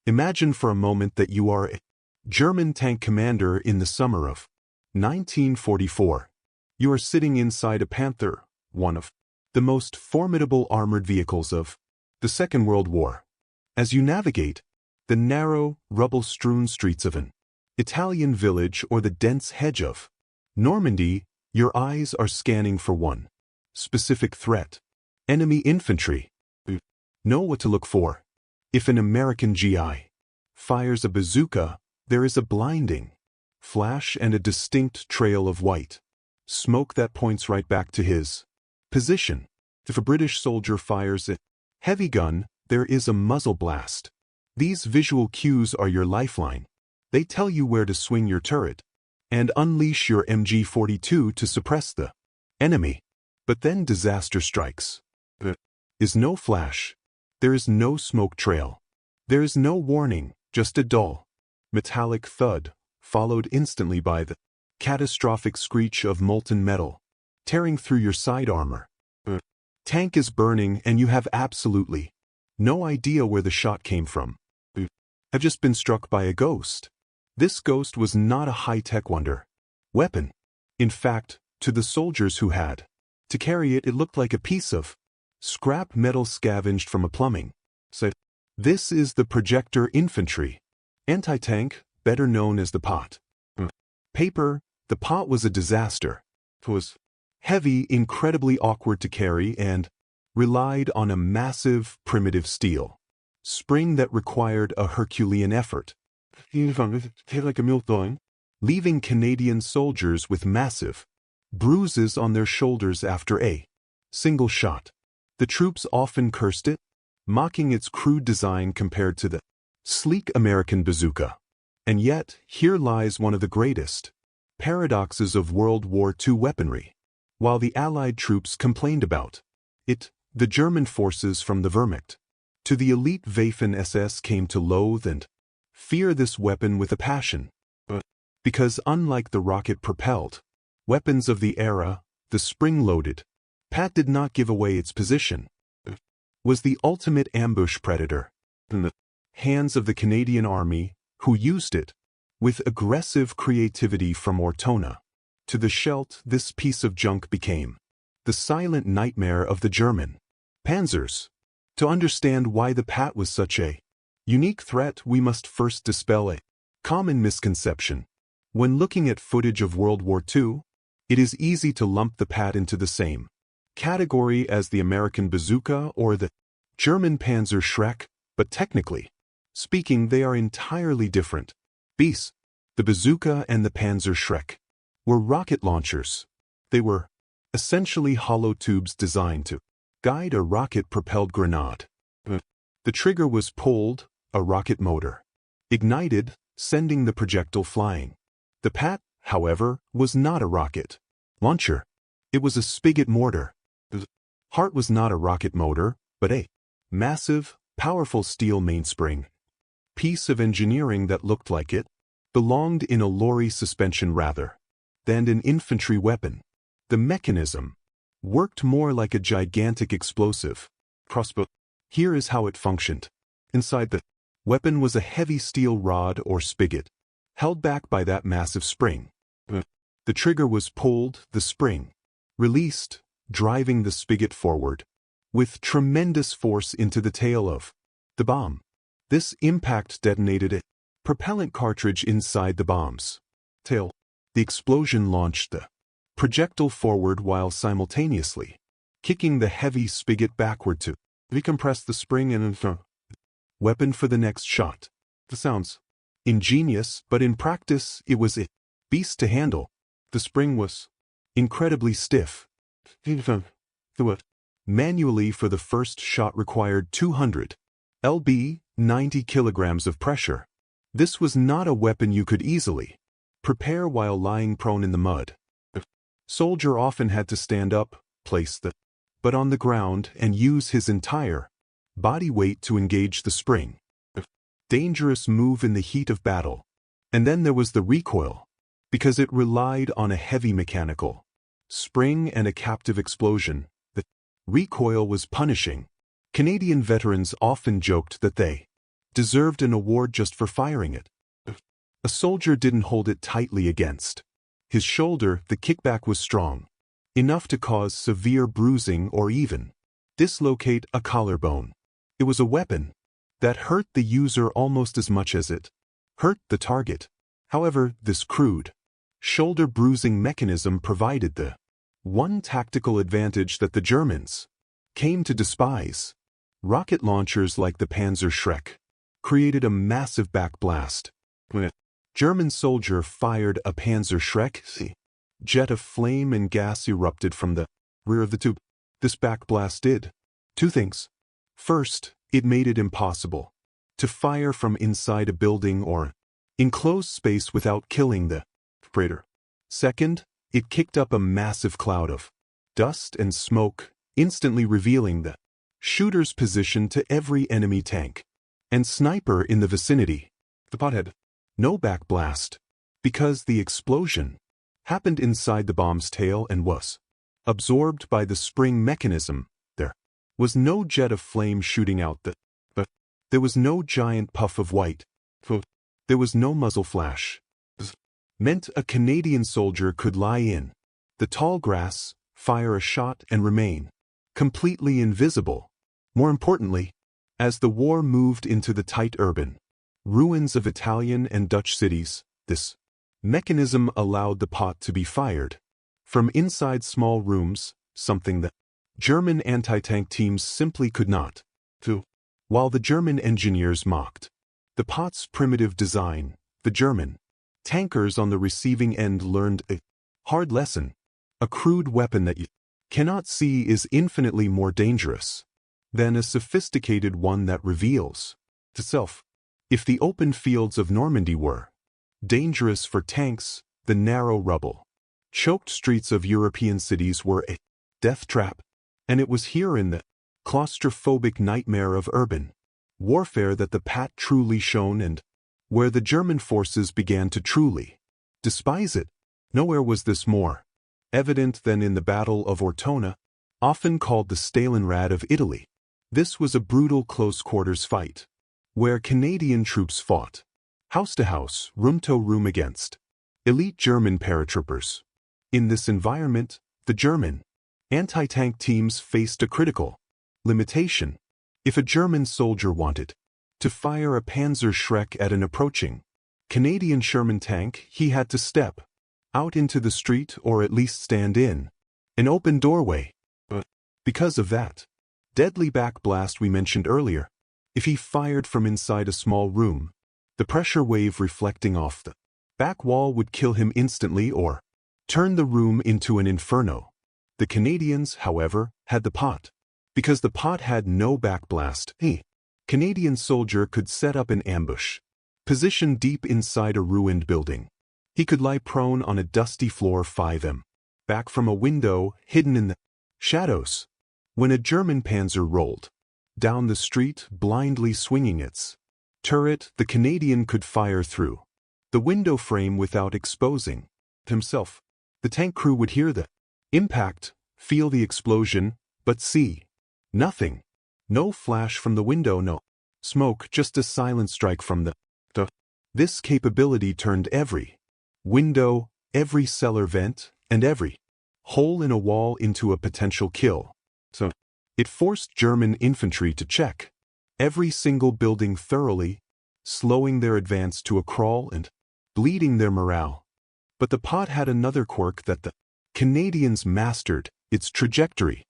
Imagine for a moment that you are a German tank commander in the summer of 1944. You are sitting inside a Panther, one of the most formidable armored vehicles of the Second World War. As you navigate the narrow, rubble-strewn streets of an Italian village or the dense hedge of Normandy, your eyes are scanning for one specific threat: enemy infantry. You know what to look for. If an American GI fires a bazooka, there is a blinding flash and a distinct trail of white smoke that points right back to his position. If a British soldier fires a heavy gun, there is a muzzle blast. These visual cues are your lifeline. They tell you where to swing your turret and unleash your MG42 to suppress the enemy. But then disaster strikes. There is no flash. There is no smoke trail. There is no warning, just a dull, metallic thud, followed instantly by the catastrophic screech of molten metal tearing through your side armor. The tank is burning and you have absolutely no idea where the shot came from. You have just been struck by a ghost. This ghost was not a high-tech wonder weapon. In fact, to the soldiers who had to carry it, it looked like a piece of scrap metal scavenged from a plumbing set. This is the Projector Infantry Anti-Tank, better known as the PIAT. Paper, the PIAT was a disaster. It was heavy, incredibly awkward to carry, and relied on a massive, primitive steel spring that required a Herculean effort, leaving Canadian soldiers with massive bruises on their shoulders after a single shot. The troops often cursed it, mocking its crude design compared to the sleek American bazooka. And yet, here lies one of the greatest paradoxes of World War II weaponry. While the Allied troops complained about it, the German forces from the Wehrmacht to the elite Waffen-SS came to loathe and fear this weapon with a passion. Because unlike the rocket-propelled weapons of the era, the spring-loaded PIAT did not give away its position. It was the ultimate ambush predator in the hands of the Canadian Army, who used it with aggressive creativity. From Ortona to the Scheldt, this piece of junk became the silent nightmare of the German Panzers. To understand why the PIAT was such a unique threat, we must first dispel a common misconception. When looking at footage of World War II, it is easy to lump the PIAT into the same category as the American bazooka or the German Panzer Schreck, but technically speaking, they are entirely different beasts. The bazooka and the Panzer Schreck were rocket launchers. They were essentially hollow tubes designed to guide a rocket-propelled grenade. The trigger was pulled, a rocket motor ignited, sending the projectile flying. The PIAT, however, was not a rocket launcher. It was a spigot mortar. The heart was not a rocket motor, but a massive, powerful steel mainspring piece of engineering that looked like it belonged in a lorry suspension rather than an infantry weapon. The mechanism worked more like a gigantic explosive crossbow. Here is how it functioned. Inside the weapon was a heavy steel rod or spigot, held back by that massive spring. The trigger was pulled, the spring released, driving the spigot forward with tremendous force into the tail of the bomb. This impact detonated a propellant cartridge inside the bomb's tail. The explosion launched the projectile forward while simultaneously kicking the heavy spigot backward to decompress the spring and weapon for the next shot. This sounds ingenious, but in practice it was a beast to handle. The spring was incredibly stiff. Manually for the first shot required 200 lb, 90 kilograms of pressure. This was not a weapon you could easily prepare while lying prone in the mud. The soldier often had to stand up, place the butt on the ground, and use his entire body weight to engage the spring. A dangerous move in the heat of battle. And then there was the recoil, because it relied on a heavy mechanical spring and a captive explosion. The recoil was punishing. Canadian veterans often joked that they deserved an award just for firing it. A soldier didn't hold it tightly against his shoulder. The kickback was strong, enough to cause severe bruising or even dislocate a collarbone. It was a weapon that hurt the user almost as much as it hurt the target. However, this crude shoulder bruising mechanism provided the one tactical advantage that the Germans came to despise. Rocket launchers like the Panzer Schreck created a massive backblast. When a German soldier fired a Panzer Schreck, a jet of flame and gas erupted from the rear of the tube. This backblast did two things. First, it made it impossible to fire from inside a building or enclosed space without killing the operator. Second, it kicked up a massive cloud of dust and smoke, instantly revealing the shooter's position to every enemy tank and sniper in the vicinity. The pot had no backblast because the explosion happened inside the bomb's tail and was absorbed by the spring mechanism. There was no jet of flame shooting out but there was no giant puff of white. There was no muzzle flash. This meant a Canadian soldier could lie in the tall grass, fire a shot and remain completely invisible. More importantly, as the war moved into the tight urban ruins of Italian and Dutch cities, this mechanism allowed the pot to be fired from inside small rooms, something that German anti-tank teams simply could not do. While the German engineers mocked the pot's primitive design, the German tankers on the receiving end learned a hard lesson. A crude weapon that you cannot see is infinitely more dangerous than a sophisticated one that reveals itself. If the open fields of Normandy were dangerous for tanks, the narrow rubble-choked streets of European cities were a death trap, and it was here in the claustrophobic nightmare of urban warfare that the PAT truly shone and where the German forces began to truly despise it. Nowhere was this more evident than in the Battle of Ortona, often called the Stalingrad of Italy. This was a brutal close-quarters fight, where Canadian troops fought house to house, room to room against elite German paratroopers. In this environment, the German anti-tank teams faced a critical limitation. If a German soldier wanted to fire a Panzer Schreck at an approaching Canadian Sherman tank, he had to step out into the street or at least stand in an open doorway. But because of that deadly backblast we mentioned earlier, if he fired from inside a small room, the pressure wave reflecting off the back wall would kill him instantly or turn the room into an inferno. The Canadians, however, had the pot. Because the pot had no backblast, a Canadian soldier could set up an ambush, positioned deep inside a ruined building. He could lie prone on a dusty floor 5 m back from a window, hidden in the shadows. When a German Panzer rolled down the street, blindly swinging its turret, the Canadian could fire through the window frame without exposing himself. The tank crew would hear the impact, feel the explosion, but see nothing. No flash from the window, no smoke, just a silent strike from the This capability turned every window, every cellar vent, and every hole in a wall into a potential kill. So it forced German infantry to check every single building thoroughly, slowing their advance to a crawl and bleeding their morale. But the pot had another quirk that the Canadians mastered: its trajectory.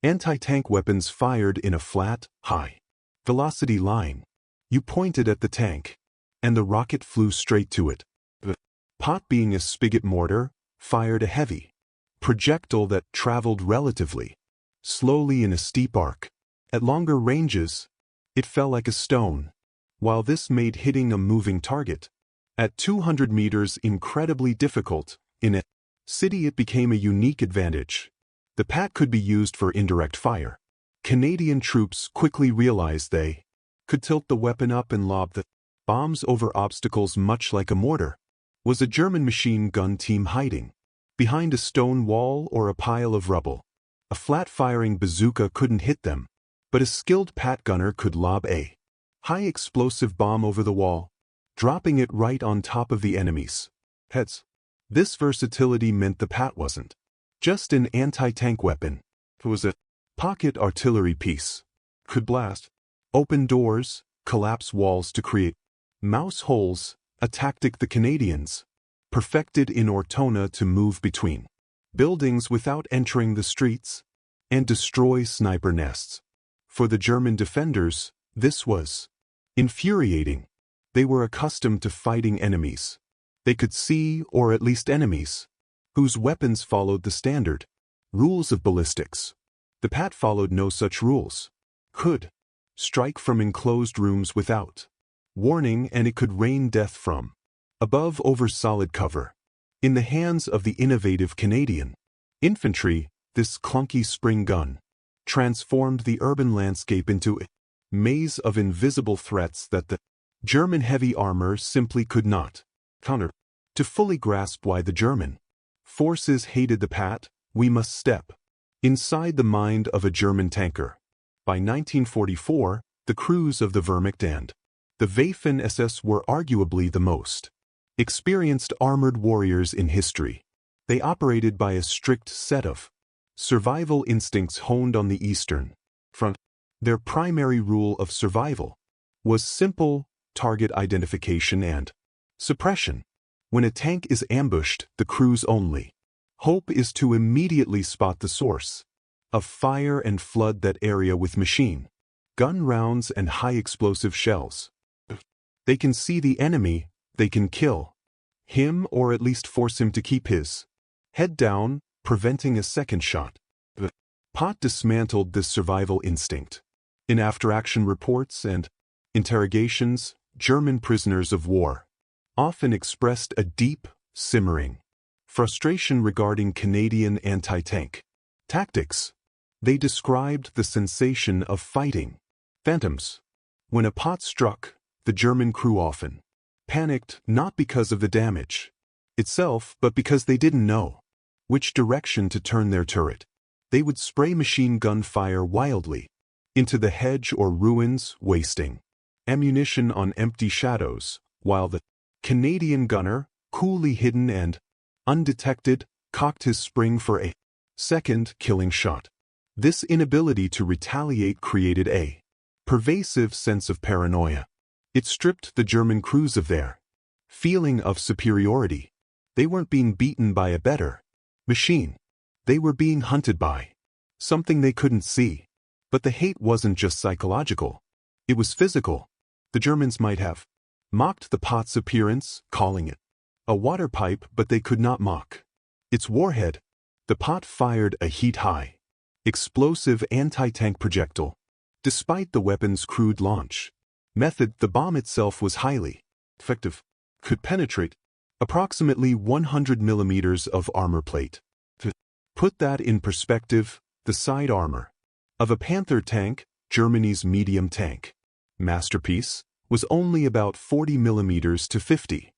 Anti-tank weapons fired in a flat, high-velocity line. You pointed at the tank, and the rocket flew straight to it. The pot, being a spigot mortar, fired a heavy projectile that traveled relatively slowly in a steep arc. At longer ranges, it fell like a stone. While this made hitting a moving target at 200 meters incredibly difficult, in a city it became a unique advantage. The PAT could be used for indirect fire. Canadian troops quickly realized they could tilt the weapon up and lob the bombs over obstacles much like a mortar. Was a German machine gun team hiding behind a stone wall or a pile of rubble, a flat-firing bazooka couldn't hit them, but a skilled PAT gunner could lob a high-explosive bomb over the wall, dropping it right on top of the enemy's heads. This versatility meant the PIAT wasn't just an anti-tank weapon. It was a pocket artillery piece. Could blast open doors, collapse walls to create mouse holes, a tactic the Canadians perfected in Ortona to move between buildings without entering the streets, and destroy sniper nests. For the German defenders, this was infuriating. They were accustomed to fighting enemies they could see, or at least enemies whose weapons followed the standard rules of ballistics. The PIAT followed no such rules. Could strike from enclosed rooms without warning, and it could rain death from above over solid cover. In the hands of the innovative Canadian infantry, this clunky spring gun transformed the urban landscape into a maze of invisible threats that the German heavy armor simply could not counter. To fully grasp why the German forces hated the PIAT, we must step inside the mind of a German tanker. By 1944, the crews of the Wehrmacht and the Waffen-SS were arguably the most experienced armored warriors in history. They operated by a strict set of survival instincts honed on the Eastern Front. Their primary rule of survival was simple target identification and suppression. When a tank is ambushed, the crew's only hope is to immediately spot the source of fire and flood that area with machine gun rounds and high-explosive shells. They can see the enemy, they can kill him or at least force him to keep his head down, preventing a second shot. The PIAT dismantled this survival instinct. In after-action reports and interrogations, German prisoners of war often expressed a deep, simmering frustration regarding Canadian anti-tank tactics. They described the sensation of fighting phantoms. When a PIAT struck, the German crew often panicked, not because of the damage itself, but because they didn't know which direction to turn their turret. They would spray machine gun fire wildly into the hedge or ruins, wasting ammunition on empty shadows, while the Canadian gunner, coolly hidden and undetected, cocked his spring for a second killing shot. This inability to retaliate created a pervasive sense of paranoia. It stripped the German crews of their feeling of superiority. They weren't being beaten by a better machine. They were being hunted by something they couldn't see. But the hate wasn't just psychological. It was physical. The Germans might have mocked the PIAT's appearance, calling it a water pipe, but they could not mock its warhead. The PIAT fired a heat-high, explosive anti-tank projectile. Despite the weapon's crude launch method, the bomb itself was highly effective. Could penetrate approximately 100 millimeters of armor plate. To put that in perspective, the side armor of a Panther tank, Germany's medium tank masterpiece, was only about 40 millimeters to 50.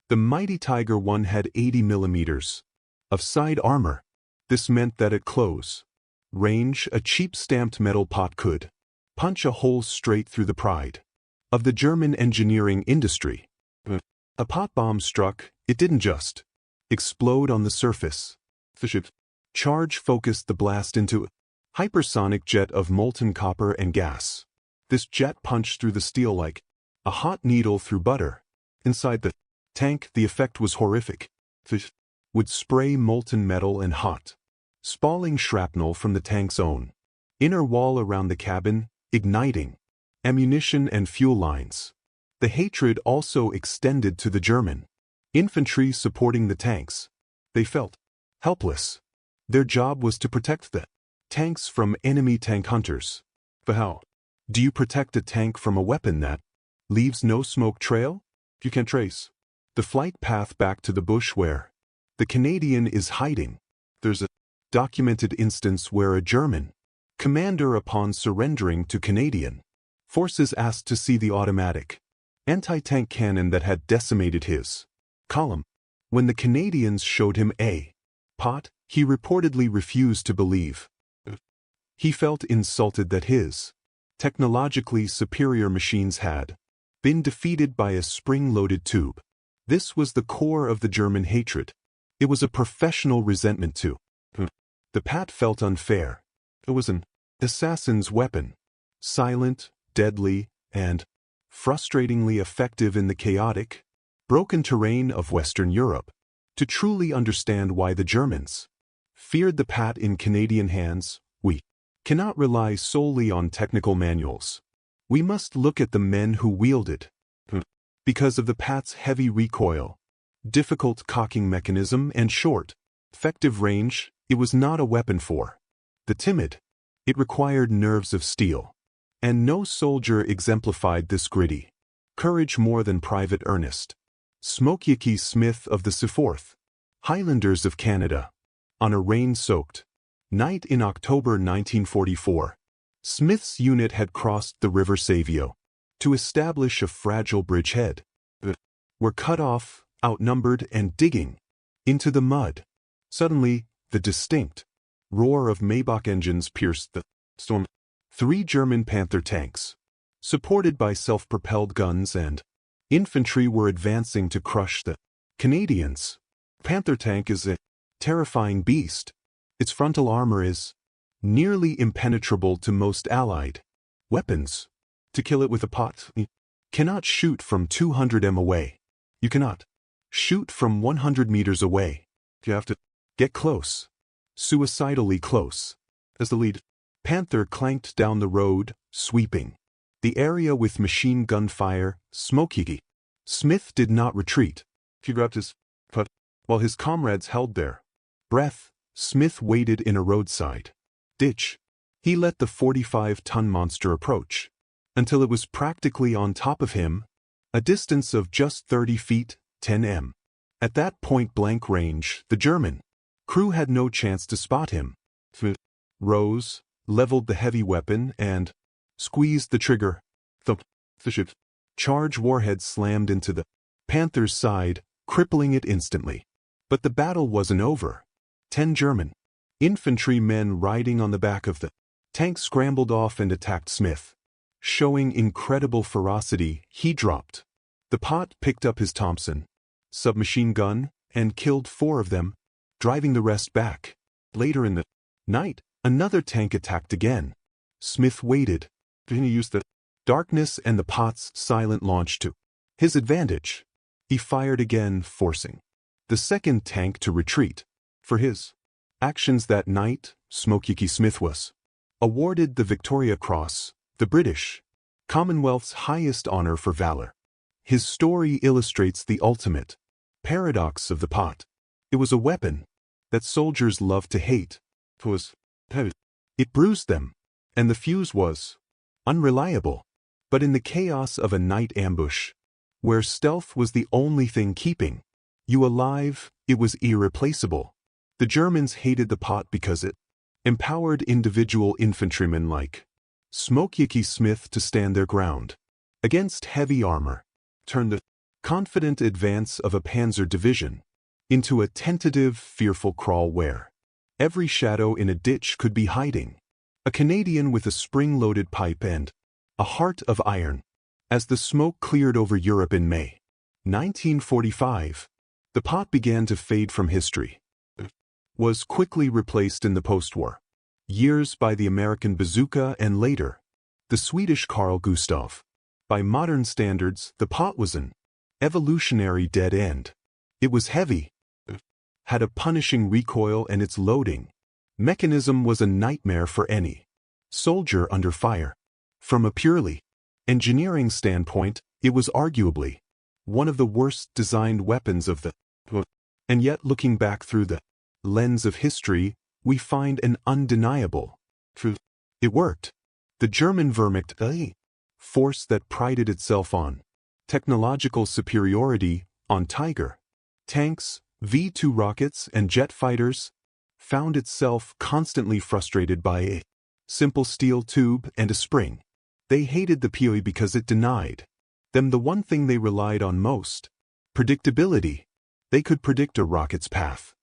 The mighty Tiger I had 80 millimeters of side armor. This meant that at close range, a cheap stamped metal pot could punch a hole straight through the pride of the German engineering industry. A pot bomb struck, it didn't just explode on the surface. The ship's charge focused the blast into a hypersonic jet of molten copper and gas. This jet punched through the steel like a hot needle through butter. Inside the tank, the effect was horrific. It would spray molten metal and hot, spalling shrapnel from the tank's own inner wall around the cabin, igniting ammunition and fuel lines. The hatred also extended to the German infantry supporting the tanks. They felt helpless. Their job was to protect the tanks from enemy tank hunters. But how do you protect a tank from a weapon that leaves no smoke trail? You can trace the flight path back to the bush where the Canadian is hiding. There's a documented instance where a German commander, upon surrendering to Canadian forces, asked to see the automatic anti-tank cannon that had decimated his column. When the Canadians showed him a PIAT, he reportedly refused to believe. He felt insulted that his technologically superior machines had been defeated by a spring-loaded tube. This was the core of the German hatred. It was a professional resentment too. The PIAT felt unfair. It was an assassin's weapon, silent, deadly, and frustratingly effective in the chaotic, broken terrain of Western Europe. To truly understand why the Germans feared the PIAT in Canadian hands, we cannot rely solely on technical manuals. We must look at the men who wielded it. Because of the PIAT's heavy recoil, difficult cocking mechanism, and short, effective range, it was not a weapon for the timid. It required nerves of steel. And no soldier exemplified this gritty courage more than Private Ernest Smoky Smith of the Seaforth Highlanders of Canada. On a rain-soaked night in October 1944, Smith's unit had crossed the River Savio to establish a fragile bridgehead, but were cut off, outnumbered, and digging into the mud. Suddenly, the distinct roar of Maybach engines pierced the storm. 3 German Panther tanks, supported by self-propelled guns and infantry, were advancing to crush the Canadians. Panther tank is a terrifying beast. Its frontal armor is nearly impenetrable to most Allied weapons. To kill it with a pot, you cannot shoot from 200 m away. You cannot shoot from 100 meters away. You have to get close, suicidally close. As the lead Panther clanked down the road, sweeping the area with machine gun fire, Smoky Smith did not retreat. He grabbed his pot while his comrades held their breath. Smith waited in a roadside ditch. He let the 45-ton monster approach until it was practically on top of him, a distance of just 30 feet, 10 m. At that point-blank range, the German crew had no chance to spot him. Rose, leveled the heavy weapon, and squeezed the trigger. Thump. The ship's charge warhead slammed into the Panther's side, crippling it instantly. But the battle wasn't over. 10 German infantrymen riding on the back of the tank scrambled off and attacked Smith. Showing incredible ferocity, he dropped the pot, picked up his Thompson submachine gun, and killed 4 of them, driving the rest back. Later in the night, another tank attacked again. Smith waited. He used the darkness and the pot's silent launch to his advantage. He fired again, forcing the second tank to retreat. For his actions that night, Smoky Smith was awarded the Victoria Cross, the British Commonwealth's highest honor for valor. His story illustrates the ultimate paradox of the pot. It was a weapon that soldiers loved to hate. It bruised them, and the fuse was unreliable. But in the chaos of a night ambush, where stealth was the only thing keeping you alive, it was irreplaceable. The Germans hated the pot because it empowered individual infantrymen like Smoky Smith to stand their ground against heavy armor, turned the confident advance of a Panzer division into a tentative, fearful crawl where every shadow in a ditch could be hiding. A Canadian with a spring-loaded pipe and a heart of iron. As the smoke cleared over Europe in May 1945, the pot began to fade from history. It was quickly replaced in the post-war years by the American bazooka and later, the Swedish Carl Gustaf. By modern standards, the pot was an evolutionary dead end. It was heavy, had a punishing recoil, and its loading mechanism was a nightmare for any soldier under fire. From a purely engineering standpoint, it was arguably one of the worst designed weapons of the and yet looking back through the lens of history, we find an undeniable truth. It worked. The German Wehrmacht, a force that prided itself on technological superiority, on Tiger tanks, V-2 rockets, and jet fighters, found itself constantly frustrated by a simple steel tube and a spring. They hated the PIAT because it denied them the one thing they relied on most: predictability. They could predict a rocket's path,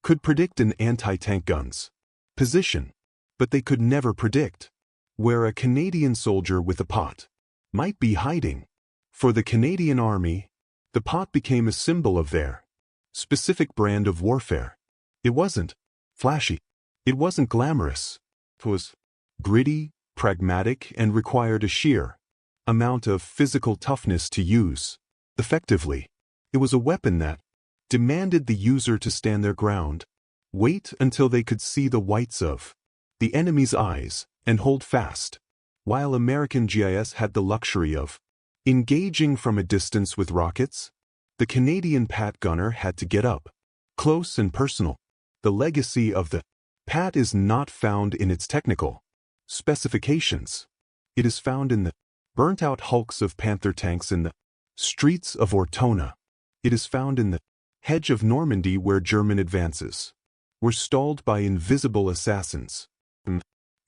could predict an anti-tank gun's position, but they could never predict where a Canadian soldier with a pot might be hiding. For the Canadian Army, the pot became a symbol of their specific brand of warfare. It wasn't flashy. It wasn't glamorous. It was gritty, pragmatic, and required a sheer amount of physical toughness to use effectively. It was a weapon that demanded the user to stand their ground, wait until they could see the whites of the enemy's eyes, and hold fast, while American GIS had the luxury of engaging from a distance with rockets. The Canadian PAT gunner had to get up close and personal. The legacy of the PAT is not found in its technical specifications. It is found in the burnt-out hulks of Panther tanks in the streets of Ortona. It is found in the hedge of Normandy where German advances were stalled by invisible assassins.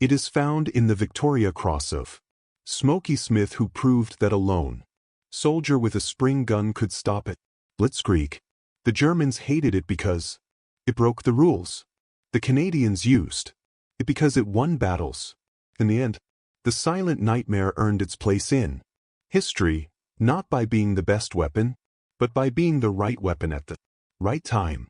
It is found in the Victoria Cross of Smoky Smith, who proved that a lone soldier with a spring gun could stop it. Blitzkrieg. The Germans hated it because it broke the rules. The Canadians used it because it won battles. In the end, the silent nightmare earned its place in history, not by being the best weapon, but by being the right weapon at the right time.